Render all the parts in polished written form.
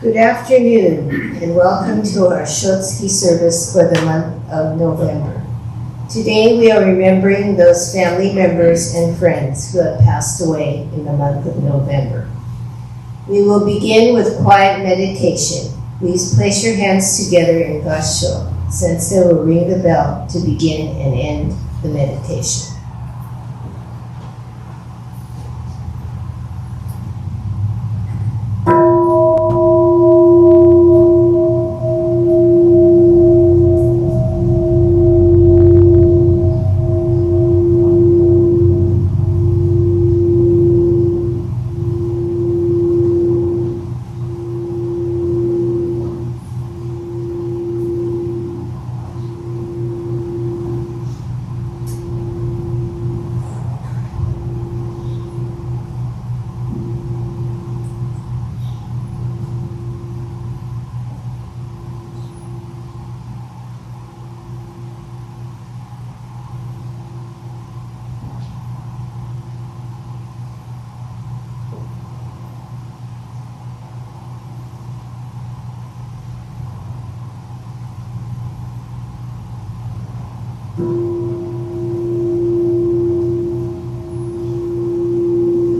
Good afternoon, and welcome to our Shotsuki service for the month of November. Today we are remembering those family members and friends who have passed away in the month of November. We will begin with quiet meditation. Please place your hands together in Gassho. Sensei will ring the bell to begin and end the meditation.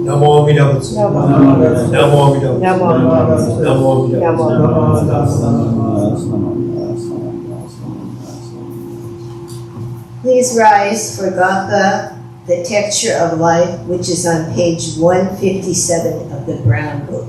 Namo Amida Butsu. Namo Amida Butsu. Namo Amida Butsu. Please rise for Gatha, the Texture of Life, which is on page 157 of the Brown Book.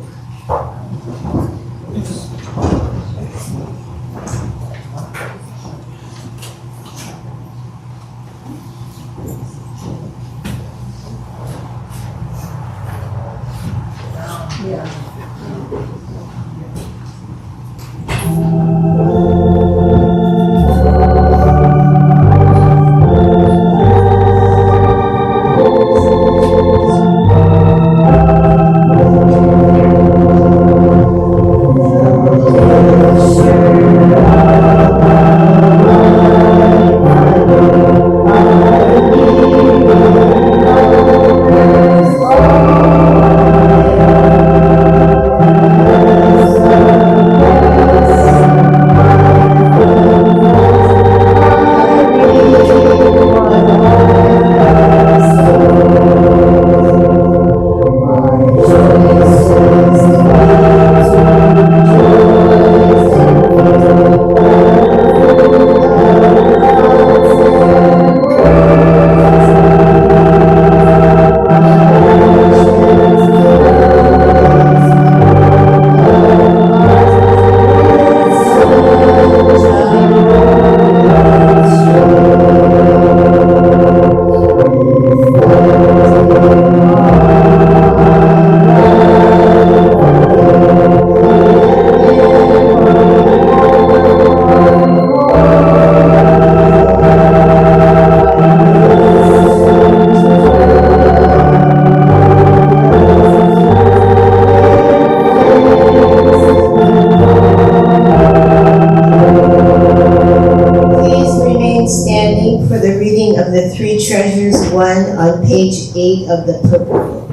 of the purple book.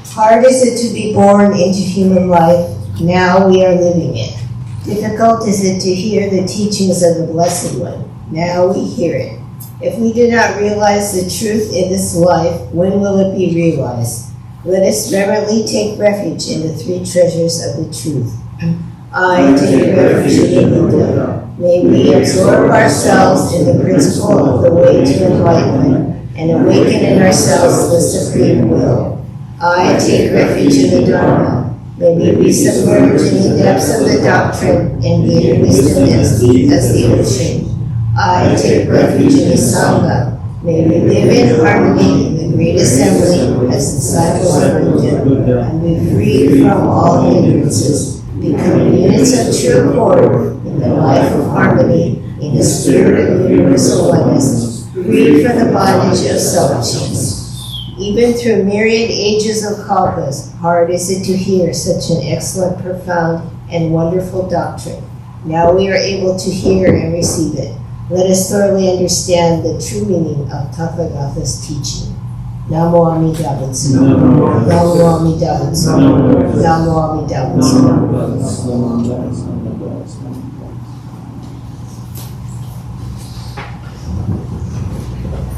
Hard is it to be born into human life, now we are living it. Difficult is it to hear the teachings of the Blessed One, now we hear it. If we do not realize the truth in this life, when will it be realized? Let us reverently take refuge in the three treasures of the truth. I take refuge in the Buddha. May we absorb ourselves in the principle of the way to enlightenment and awaken in ourselves the supreme will. I take refuge in the Dharma. May we be submerged in the depths of the doctrine and gain wisdom as deep as the ocean. I take refuge in the Sangha. May we live in harmony in the great assembly as disciples of Buddha and be free from all hindrances. Become units of true accord in the life of harmony, in the spirit of universal oneness, free from the bondage of selfishness. Even through myriad ages of kalpas, hard is it to hear such an excellent, profound, and wonderful doctrine. Now we are able to hear and receive it. Let us thoroughly understand the true meaning of Tathagata's teaching. Namo Amida Butsu. Namo Amida Butsu. Namo Amida Butsu.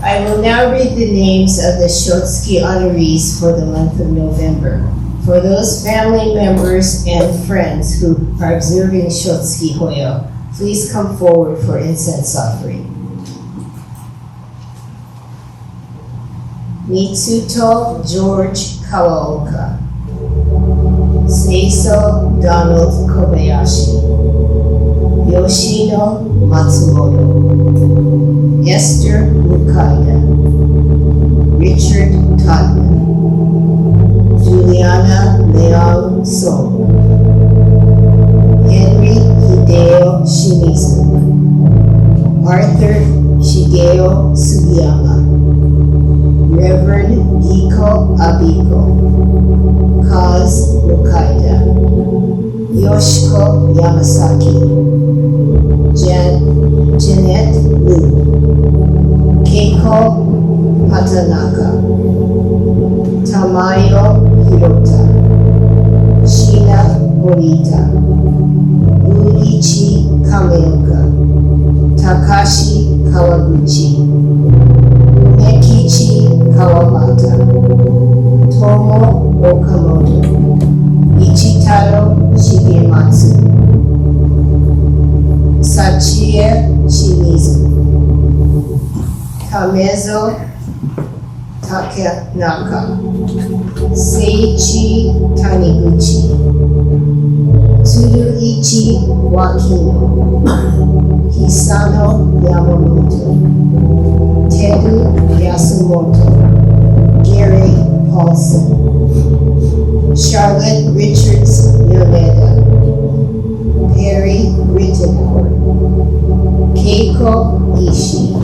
I will now read the names of the Shotsuki honorees for the month of November. For those family members and friends who are observing Shotsukihoyo, please come forward for incense offering. Mitsuto George Kawaoka. Seiso Donald Kobayashi. Yoshino Matsumoto. Esther Mukaida. Richard Todman. Juliana Leong Song. Henry Hideo Shimizu. Arthur Shigeo Sugiyama. Reverend Giko Abiko. Kaz Mukaida. Yoshiko Yamasaki. Jeanette Liu. Keiko Patanaka. Tamayo Hirota. Shina Morita. Uichi Kameoka. Takashi Kawaguchi. Mekichi Kawabata. Tomo Okamoto. Ichitaro Shigematsu. Sachie Shimizu. Kamezo Takenaka. Seiichi Taniguchi. Tsuruichi Wakino. Hisano Yamamoto. Teru Yasumoto. Gary Paulson. Charlotte Richards Yoneda. Perry Rittenauer. Keiko Ishii.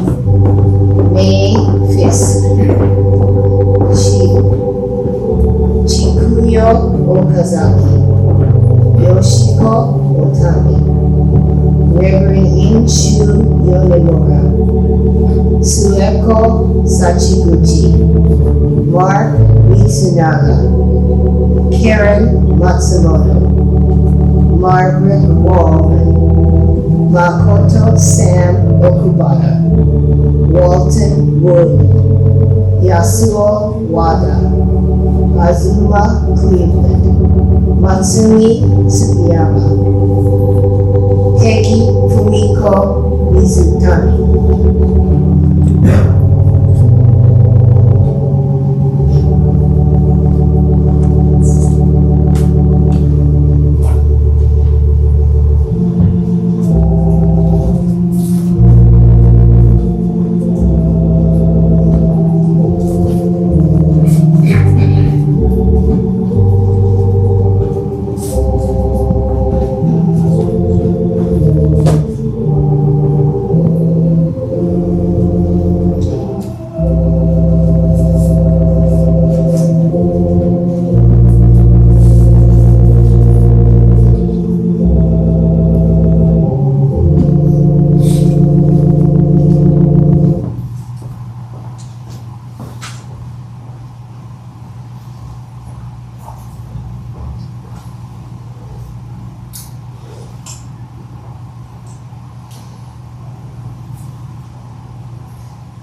May Fisk. Chikuyo Okazaki. Yoshiko Otani. Reverend Inshu Yonemura. Sueko Sachiguchi. Mark Mitsunaga. Karen Matsumoto. Margaret Wallman. Makoto Sam Okubata. Walton Wood. Yasuo Wada. Azuma Cleveland. Matsumi Tsukiyama. Peggy Fumiko Mizutani.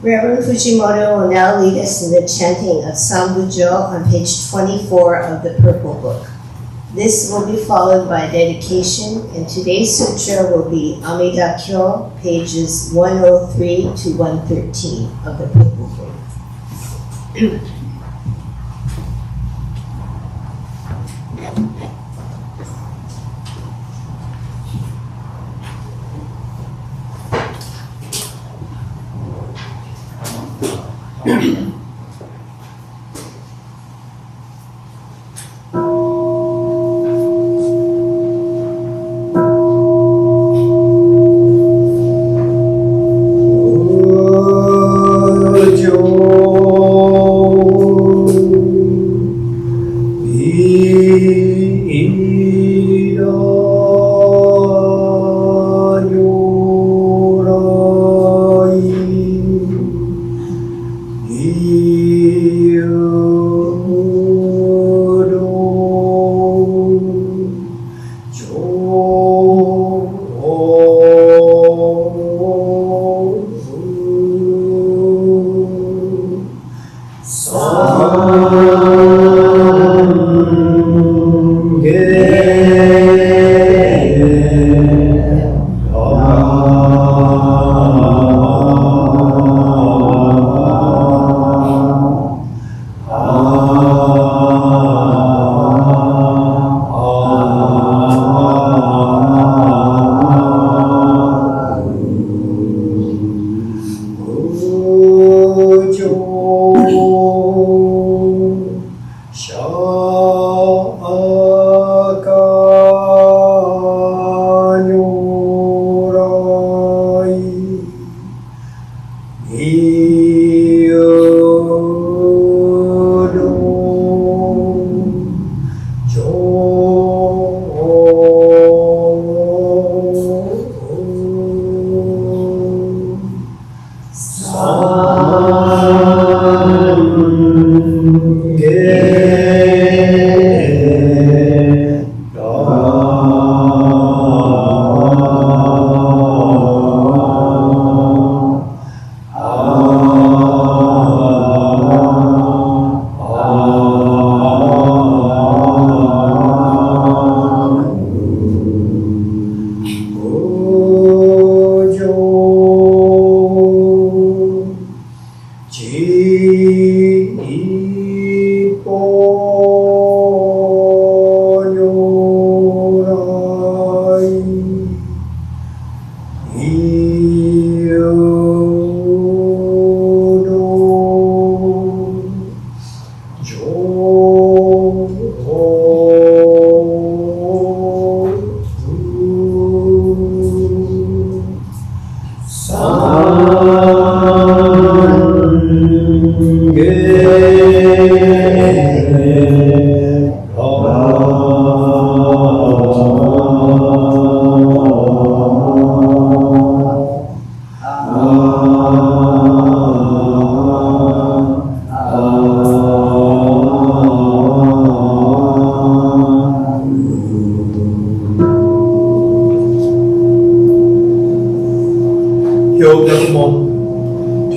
Reverend Fujimoto will now lead us in the chanting of Sambujo on page 24 of the Purple Book. This will be followed by dedication, and today's sutra will be Amida Kyo, pages 103 to 113 of the Purple Book.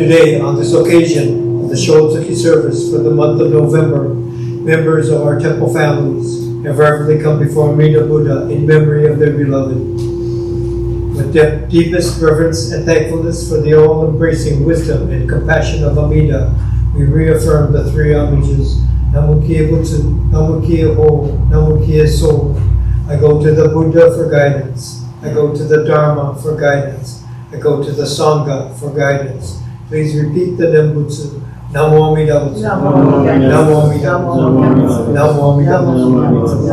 Today, on this occasion of the Shotsuki service for the month of November, members of our temple families have reverently come before Amida Buddha in memory of their beloved. With deepest reverence and thankfulness for the all-embracing wisdom and compassion of Amida, we reaffirm the three homages. Namo Butsu, Namo Hoyo, Namo So. I go to the Buddha for guidance. I go to the Dharma for guidance. I go to the Sangha for guidance. Please repeat the Nembutsu. Namo Amida Butsu. Namo Amida Butsu. Namo Amida Butsu.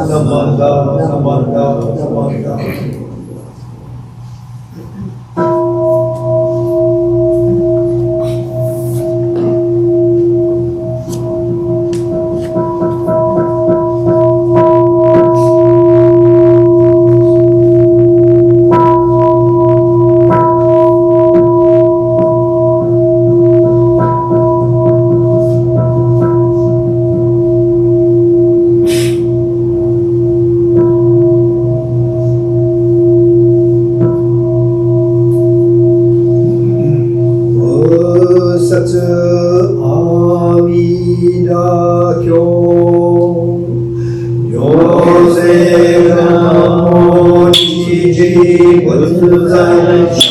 Namanda, Namanda, Namanda. 殺阿弥陀経行政南無一時仏在者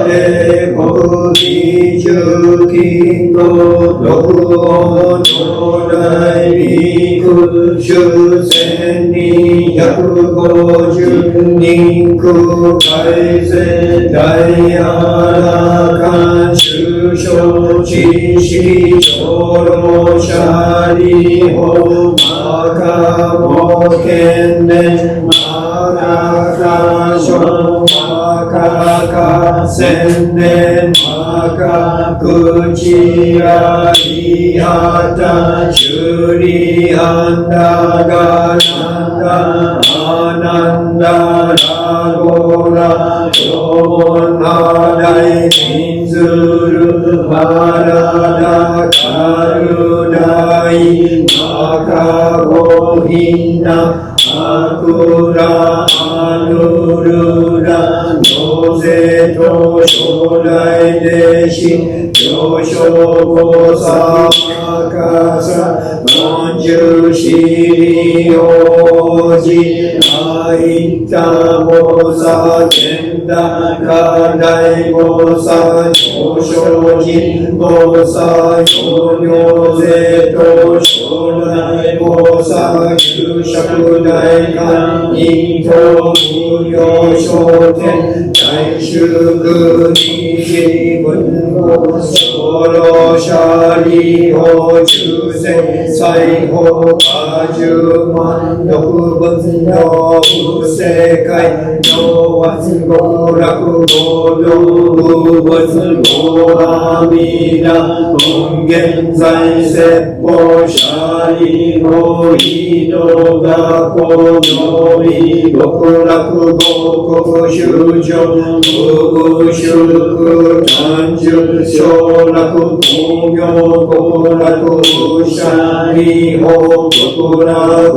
へ国理中金の六王如来ビク修千人150人空海世大阿羅漢修正知識長老者利法マカモケネマカカショマカカ千年マカクチアリハタシュリアンダガナンダアナンダラゴラヨンハダイミンズルマラダカルダイマカゴヒナアクラアヌルラノゼト将来弟子上昇菩薩カサ文殊師利王子アイタ菩薩健太カ大菩薩上昇人菩薩上行ゼト将来菩薩有釈大観二等無量昇天大祝二時文豪小老者利法中世西方八十万六仏の不正解の圧極楽合同無仏合阿弥陀本現在説法者利法異道学校の異極楽合国修上無宿単純小楽工業極楽武者利法極楽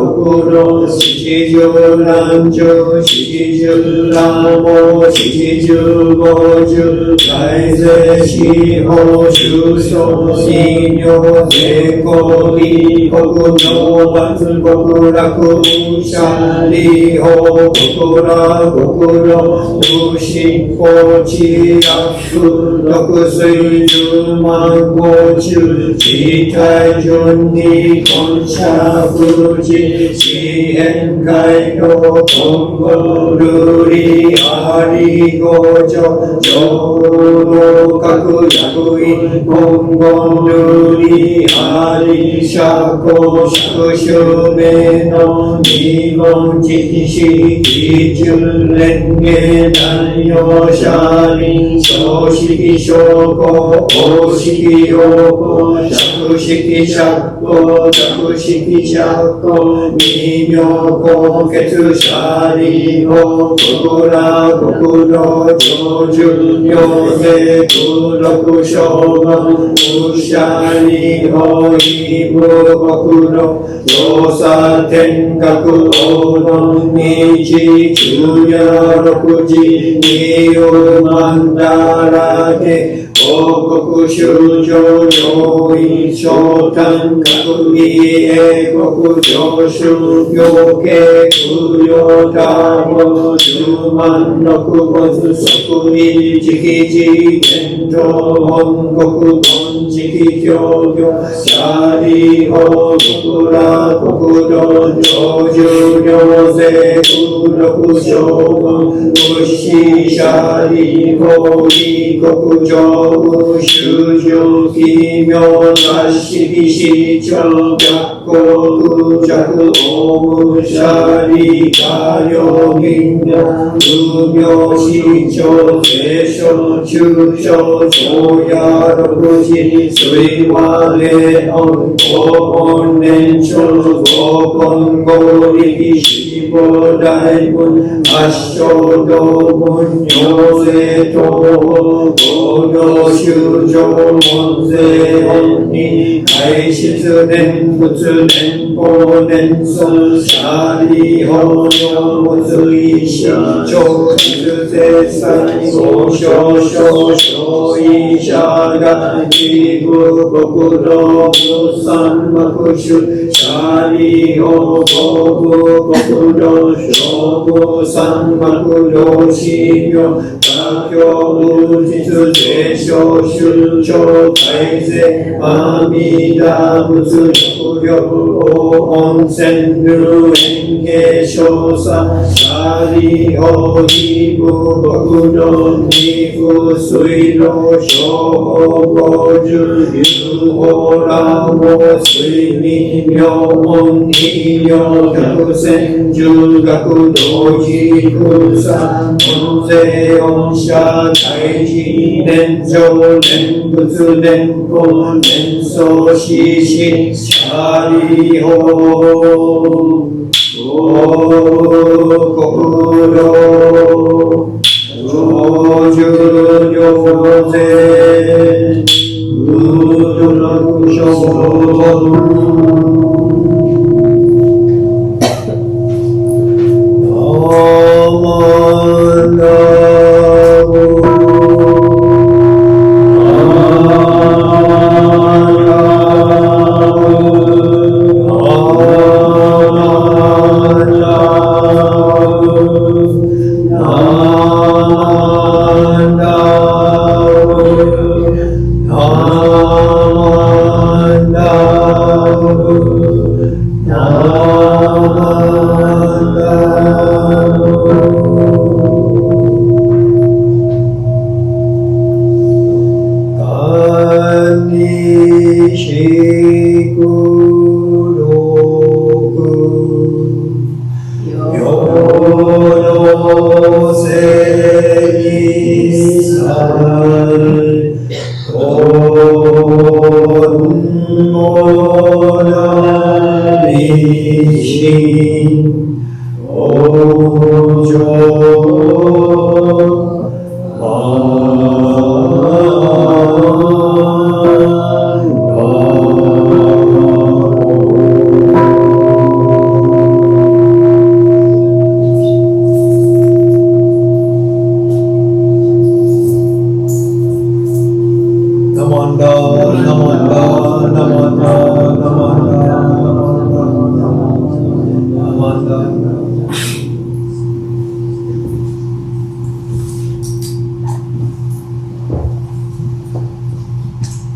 の七十何十七十何も七十五十大勢四方修正二行税公利国の末極楽武者利法極楽の無心法知楽六水十万五中地体順に根社富士四縁海道今後ルリアリ五条上道各役員今後ルリアリ社交釈襲名の二言実施基準連芸男用者林小式証拠大式用語釈式釈光釈式釈光二妙高血者利法極楽極道長寿行税空六正言無者利法異無極道調査天閣黄金日昼夜六時二十万だらけ報告修上上位昇誕閣議英国上州行計空用多母十万六骨即位直事現状本国本直教業者利法極楽国道長寿行税空六正言物資者利法異国上修正奇妙な式市長逆行弱大武者利家領銀行無名市長税所中小長夜六時水和霊音高音年長合本合力四母大文八正道文行税等合同修正門税本に大質念仏念法念尊舎利法行仏意識超絶絶際合唱少々意者が義部国土仏三幕主舎利法国部国土小部三幕同心名他教無実税小宗教大税阿弥陀仏力力温泉流園芸少佐舎利法義部国土二夫水路小法五十流法羅網水未妙音二妙百千十学同時空三音税音者大事念上念仏念法念相死心舎利法国土長寿行税仏楽勝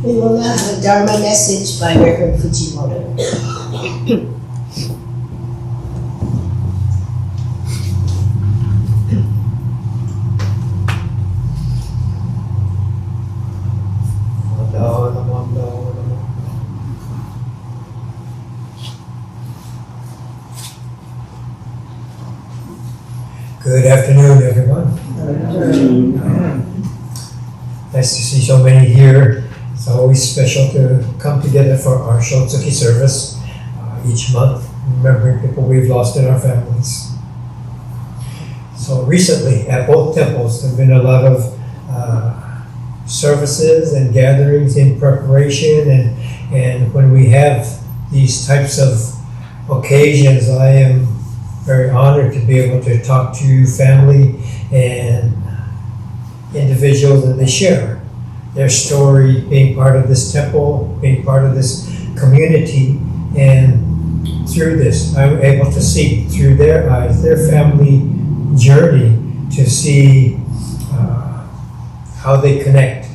We will now have a Dharma message by Reverend Fujimoto. Good afternoon, everyone. Nice to see so many here. It's always special to come together for our Shotsuki service each month, remembering people we've lost in our families. So recently, at both temples, there have been a lot of services and gatherings in preparation, and when we have these types of occasions, I am very honored to be able to talk to family and individuals, and they share their story, being part of this temple, being part of this community, and through this, I'm able to see through their eyes, their family journey, to see how they connect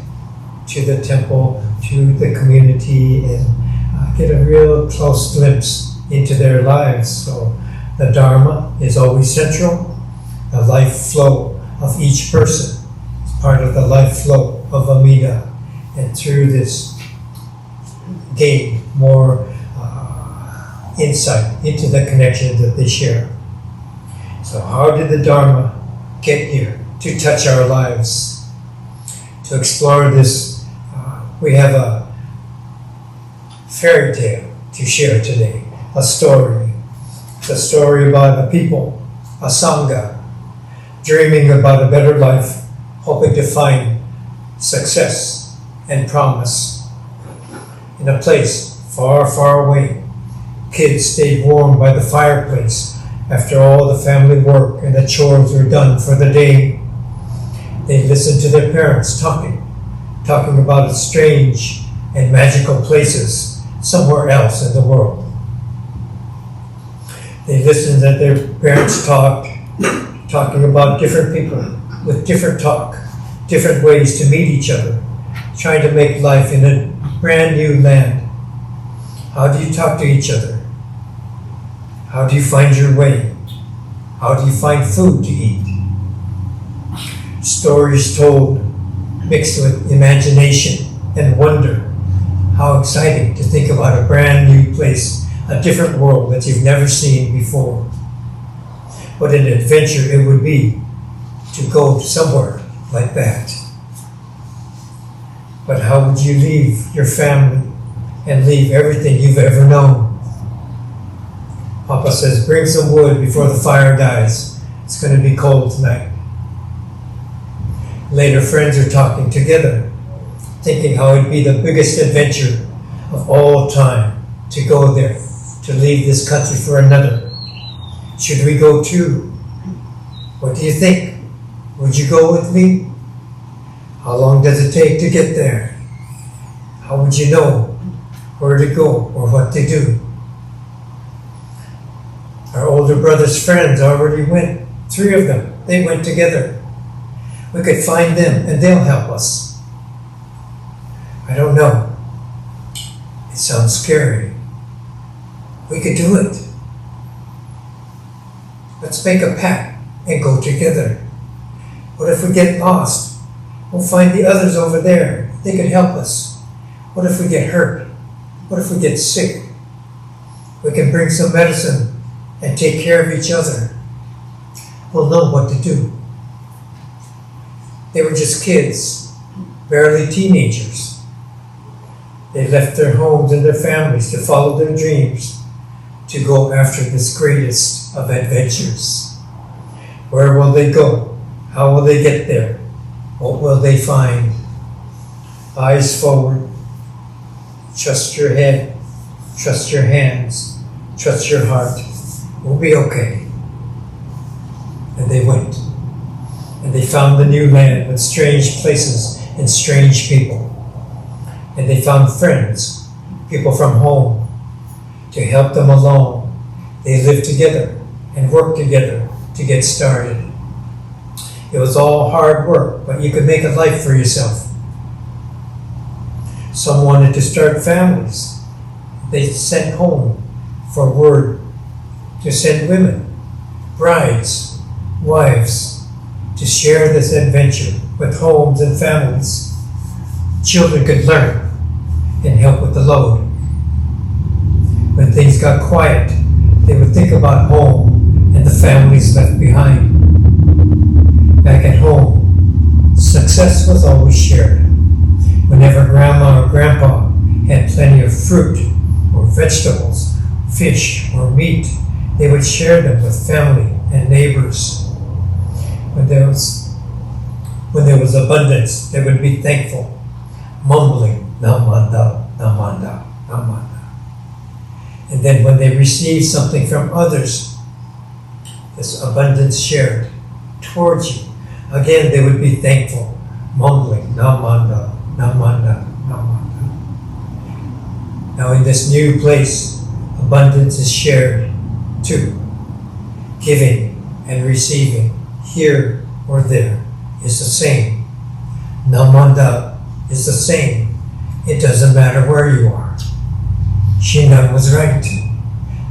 to the temple, to the community, and get a real close glimpse into their lives. So the Dharma is always central. The life flow of each person is part of the life flow of Amida, and through this gain more insight into the connections that they share. So how did the Dharma get here to touch our lives? To explore this, we have a fairy tale to share today, a story. It's a story about a people, a Sangha, dreaming about a better life, hoping to find success and promise in a place far, far away. Kids stayed warm by the fireplace after all the family work and the chores were done for the day. They listened to their parents talking about strange and magical places somewhere else in the world. They listened to their parents talking about different people with different talk, different ways to meet each other, trying to make life in a brand new land. How do you talk to each other? How do you find your way? How do you find food to eat? Stories told, mixed with imagination and wonder. How exciting to think about a brand new place, a different world that you've never seen before. What an adventure it would be to go somewhere like that. But how would you leave your family and leave everything you've ever known? Papa says, bring some wood before the fire dies. It's going to be cold tonight. Later, friends are talking together, thinking how it'd be the biggest adventure of all time to go there, to leave this country for another. Should we go too? What do you think? Would you go with me? How long does it take to get there? How would you know where to go or what to do? Our older brother's friends already went. 3 of them, they went together. We could find them and they'll help us. I don't know. It sounds scary. We could do it. Let's make a pact and go together. What if we get lost? We'll find the others over there. They could help us. What if we get hurt? What if we get sick? We can bring some medicine and take care of each other. We'll know what to do. They were just kids, barely teenagers. They left their homes and their families to follow their dreams, to go after this greatest of adventures. Where will they go? How will they get there? What will they find? Eyes forward. Trust your head. Trust your hands. Trust your heart. We'll be okay. And they went. And they found the new land with strange places and strange people. And they found friends, people from home, to help them along. They lived together and worked together to get started. It was all hard work, but you could make a life for yourself. Some wanted to start families. They sent home for word to send women, brides, wives, to share this adventure with homes and families. Children could learn and help with the load. When things got quiet, they would think about home and the families left behind. Back at home, success was always shared. Whenever Grandma or Grandpa had plenty of fruit or vegetables, fish or meat, they would share them with family and neighbors. When there was abundance, they would be thankful, mumbling, Namanda, Namanda, Namanda. And then when they received something from others, this abundance shared towards you, again they would be thankful, mumbling, Namanda, Namanda, Namanda. Now in this new place, abundance is shared too. Giving and receiving, here or there, is the same. Namanda is the same. It doesn't matter where you are. Shinan was right.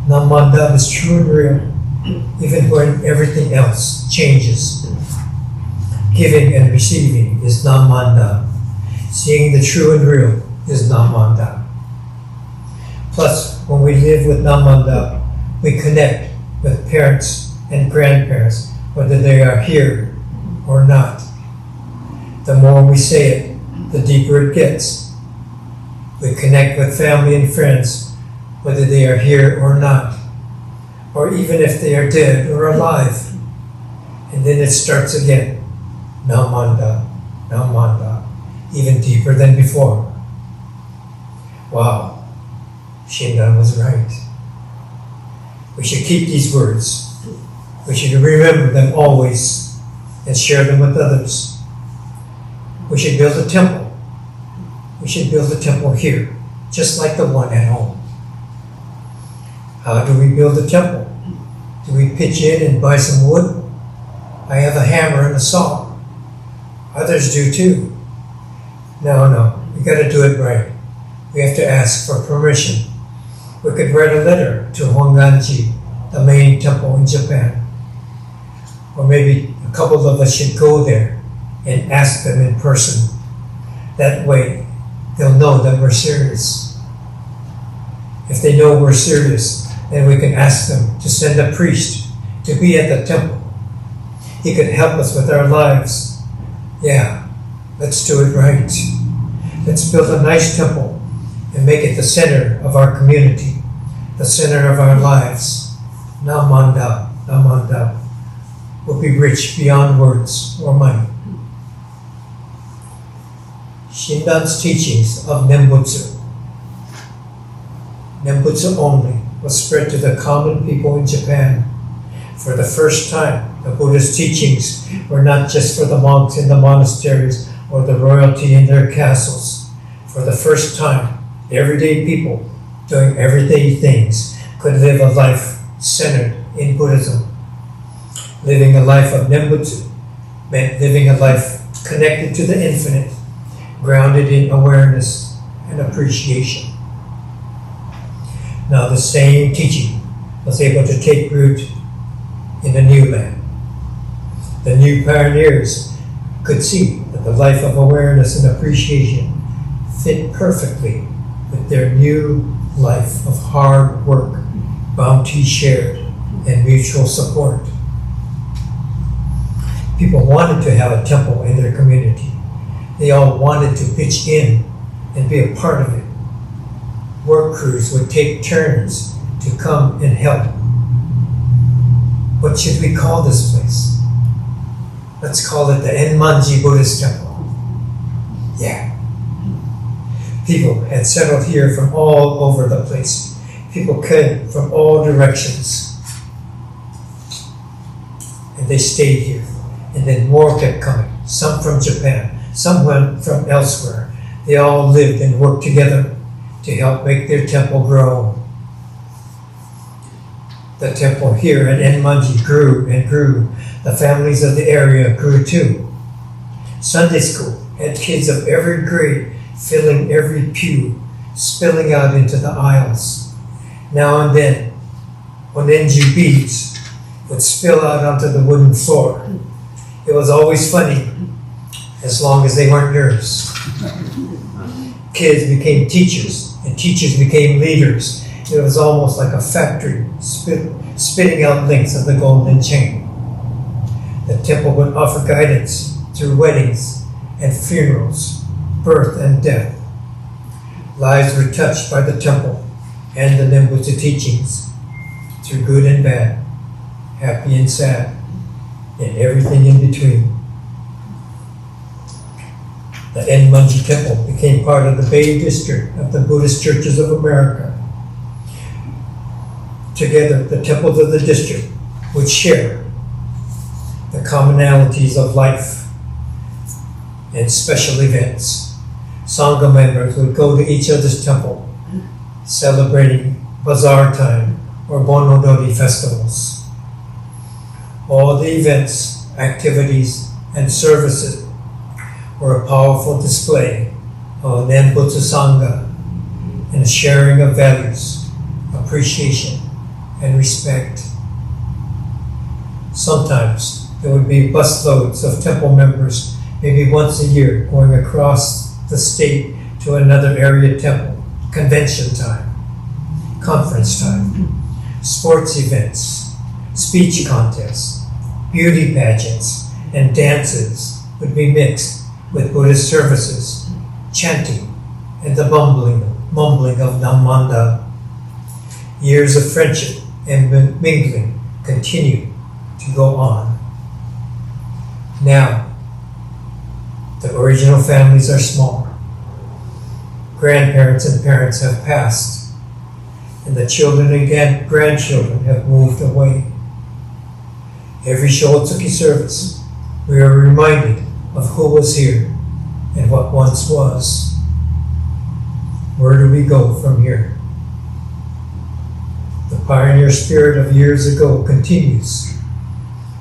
Namanda is true and real, even when everything else changes. Giving and receiving is Namanda. Seeing the true and real is Namanda. Plus, when we live with Namanda, we connect with parents and grandparents, whether they are here or not. The more we say it, the deeper it gets. We connect with family and friends, whether they are here or not, or even if they are dead or alive. And then it starts again. Namanda, Namanda, even deeper than before. Wow. Shindan was right. We should keep these words. We should remember them always and share them with others. We should build a temple. We should build a temple here, just like the one at home. How do we build a temple? Do we pitch in and buy some wood? I have a hammer and a saw. Others do too. No, we gotta do it right. We have to ask for permission. We could write a letter to Honganji, the main temple in Japan. Or maybe a couple of us should go there and ask them in person. That way, they'll know that we're serious. If they know we're serious, then we can ask them to send a priest to be at the temple. He could help us with our lives. Yeah, let's do it right. Let's build a nice temple and make it the center of our community, the center of our lives. Namanda, Namanda. We'll be rich beyond words or money. Shindan's teachings of Nembutsu. Nembutsu only was spread to the common people in Japan. For the first time, the Buddha's teachings were not just for the monks in the monasteries or the royalty in their castles. For the first time, everyday people doing everyday things could live a life centered in Buddhism. Living a life of Nembutsu meant living a life connected to the infinite, grounded in awareness and appreciation. Now the same teaching was able to take root in the new land. The new pioneers could see that the life of awareness and appreciation fit perfectly with their new life of hard work, bounty shared, and mutual support. People wanted to have a temple in their community. They all wanted to pitch in and be a part of it. Work crews would take turns to come and help. What should we call this place? Let's call it the Enmanji Buddhist Temple. Yeah. People had settled here from all over the place. People came from all directions. And they stayed here. And then more kept coming. Some from Japan, some went from elsewhere. They all lived and worked together to help make their temple grow. The temple here at Enmanji grew and grew. The families of the area grew too. Sunday school had kids of every grade filling every pew, spilling out into the aisles. Now and then, Onenji beads would spill out onto the wooden floor. It was always funny, as long as they weren't nervous. Kids became teachers, and teachers became leaders. It was almost like a factory spitting out links of the golden chain. The temple would offer guidance through weddings and funerals, birth and death. Lives were touched by the temple and the Nembutsu teachings, through good and bad, happy and sad, and everything in between. The Enmanji Temple became part of the Bay District of the Buddhist Churches of America. Together, the temples of the district would share the commonalities of life and special events. Sangha members would go to each other's temple, celebrating bazaar time or Bonodori festivals. All the events, activities, and services were a powerful display of Nembutsu Sangha and a sharing of values, appreciation, and respect. Sometimes there would be busloads of temple members, maybe once a year, going across the state to another area temple, convention time, conference time, sports events, speech contests, beauty pageants, and dances would be mixed with Buddhist services, chanting, and the mumbling of Namanda. Years of friendship and mingling continue to go on. Now, the original families are small. Grandparents and parents have passed. and the children and grandchildren have moved away. Every Shotsuki service, we are reminded of who was here and what once was. Where do we go from here? The pioneer spirit of years ago continues.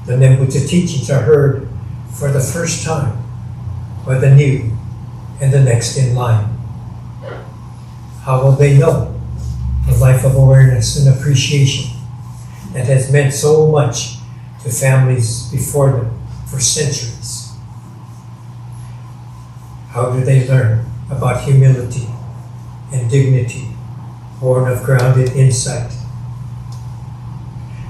The Nembutsu teachings are heard for the first time by the new and the next in line. How will they know the life of awareness and appreciation that has meant so much to families before them for centuries? How do they learn about humility and dignity born of grounded insight?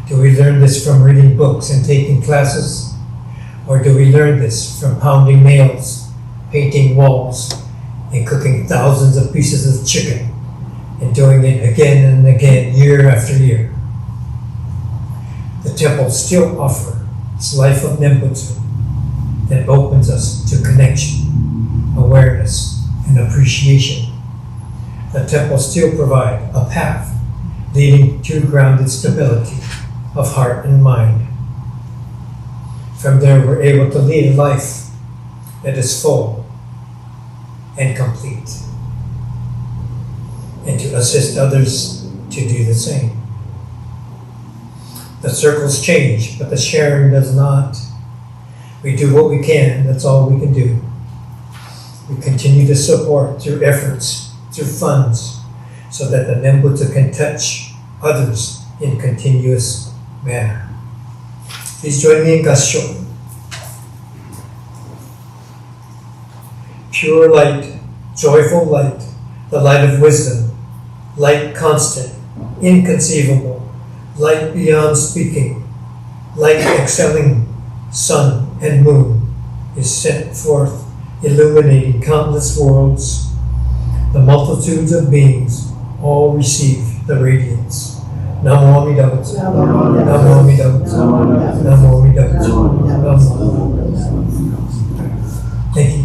Do we learn this from reading books and taking classes? Or do we learn this from pounding nails, painting walls, and cooking thousands of pieces of chicken and doing it again and again, year after year? The temple still offers its life of Nembutsu that opens us to connection, awareness, and appreciation. The temple still provides a path leading to grounded stability of heart and mind. From there, we're able to lead a life that is full and complete, and to assist others to do the same. The circles change, but the sharing does not. We do what we can, that's all we can do. We continue to support through efforts, through funds, so that the Nembutsu can touch others in continuous manner. Please join me in Gassho. Pure light, joyful light, the light of wisdom, light constant, inconceivable, light beyond speaking, light excelling sun and moon, is sent forth, illuminating countless worlds. The multitudes of beings all receive the radiance. Namo Amida Butsu. Namo Amida Butsu. Namo Amida Butsu. Thank you.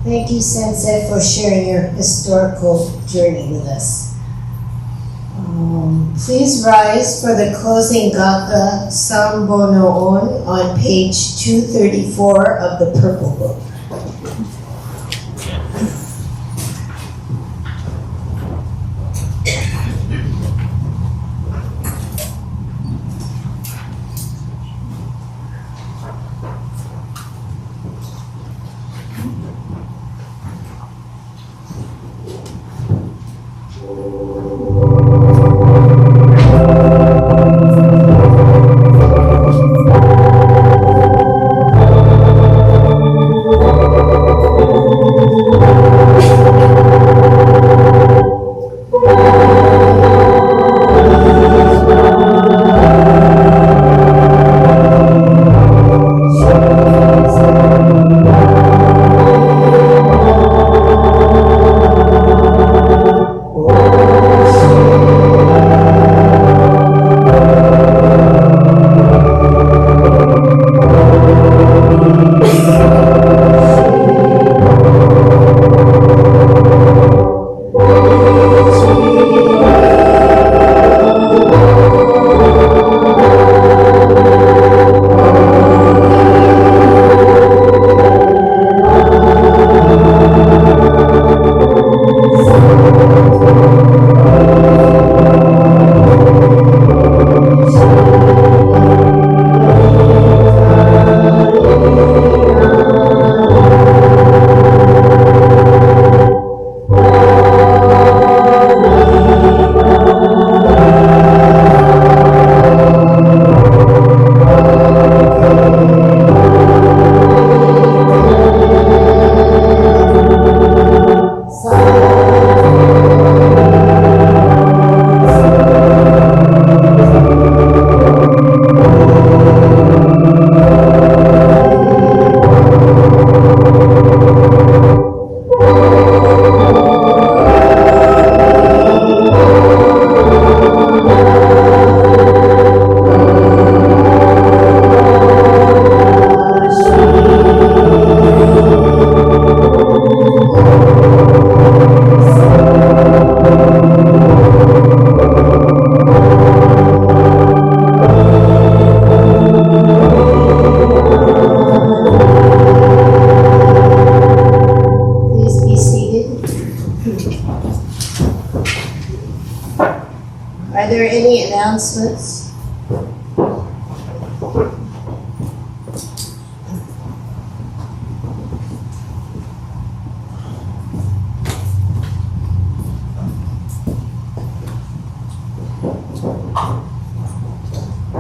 Thank you, Sensei, for sharing your historical journey with us. Please rise for the closing Gaka Sambo no On on page 234 of the Purple Book. Oh Are there any announcements?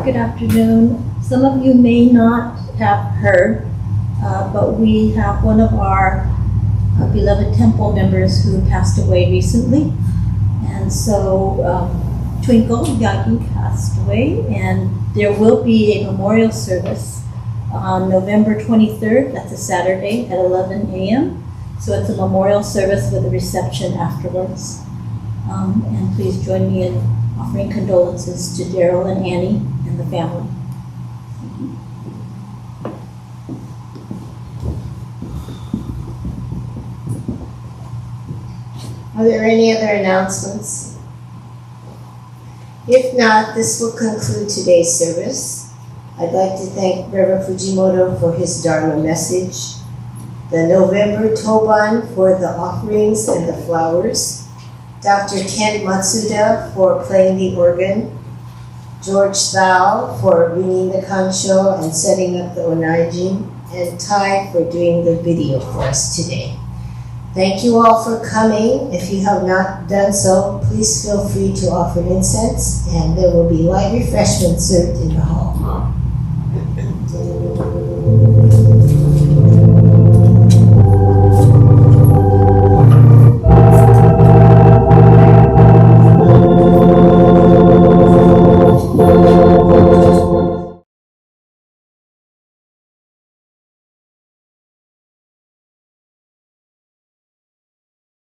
Good afternoon. Some of you may not have heard, but we have one of our beloved temple members who passed away recently. And so Twinkle Yagi passed away, and there will be a memorial service on November 23rd. That's a Saturday at 11 a.m. So it's a memorial service with a reception afterwards. And please join me in offering condolences to Daryl and Annie and the family. Are there any other announcements? If not, this will conclude today's service. I'd like to thank Reverend Fujimoto for his Dharma message, the November Toban for the offerings and the flowers, Dr. Ken Matsuda for playing the organ, George Thao for ringing the kancho and setting up the onajin, and Tai for doing the video for us today. Thank you all for coming. If you have not done so, please feel free to offer incense, and there will be light refreshments served in the hall.